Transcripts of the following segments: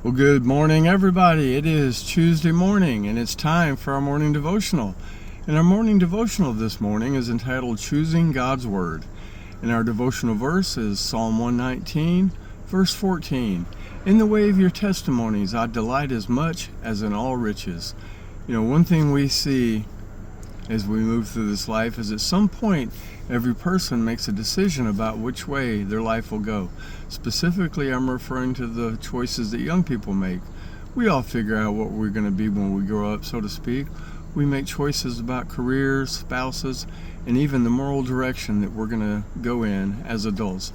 Well, good morning, everybody. It is Tuesday morning, and it's time for our morning devotional. And our morning devotional this morning is entitled Choosing God's Word. And our devotional verse is Psalm 119, verse 14. In the way of your testimonies, I delight as much as in all riches. One thing we see as we move through this life is at some point every person makes a decision about which way their life will go. Specifically, I'm referring to the choices that young people make. We all figure out what we're going to be when we grow up, so to speak. We make choices about careers, spouses, and even the moral direction that we're going to go in as adults.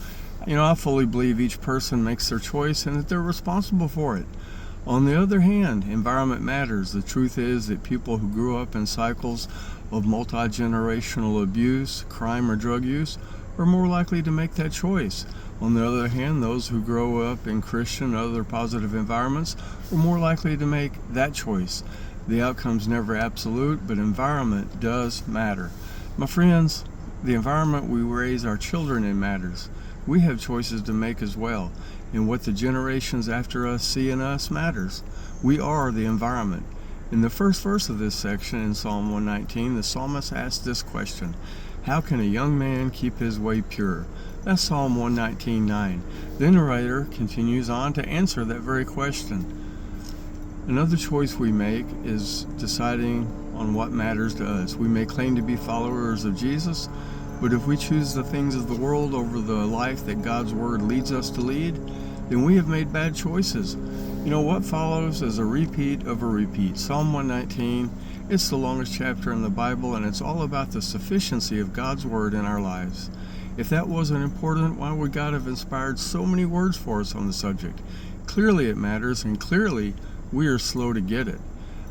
I fully believe each person makes their choice and that they're responsible for it. On the other hand, environment matters. The truth is that people who grew up in cycles of multi-generational abuse, crime, or drug use are more likely to make that choice. On the other hand, those who grow up in Christian and other positive environments are more likely to make that choice. The outcome's never absolute, but environment does matter. My friends, the environment we raise our children in matters. We have choices to make as well, and what the generations after us see in us matters. We are the environment. In the first verse of this section in Psalm 119, the psalmist asks this question: how can a young man keep his way pure? That's Psalm 119:9. Then the writer continues on to answer that very question. Another choice we make is deciding on what matters to us. We may claim to be followers of Jesus, but if we choose the things of the world over the life that God's Word leads us to lead, then we have made bad choices. What follows is a repeat of a repeat. Psalm 119, it's the longest chapter in the Bible, and it's all about the sufficiency of God's Word in our lives. If that wasn't important, why would God have inspired so many words for us on the subject? Clearly it matters, and clearly we are slow to get it.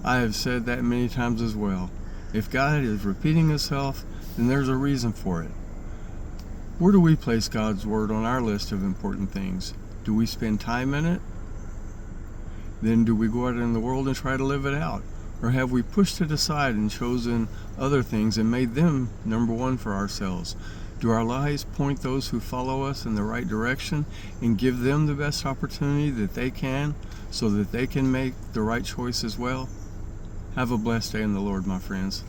I have said that many times as well. If God is repeating Himself, then there's a reason for it. Where do we place God's Word on our list of important things? Do we spend time in it? Then do we go out in the world and try to live it out? Or have we pushed it aside and chosen other things and made them number one for ourselves? Do our lives point those who follow us in the right direction and give them the best opportunity that they can so that they can make the right choice as well? Have a blessed day in the Lord, my friends.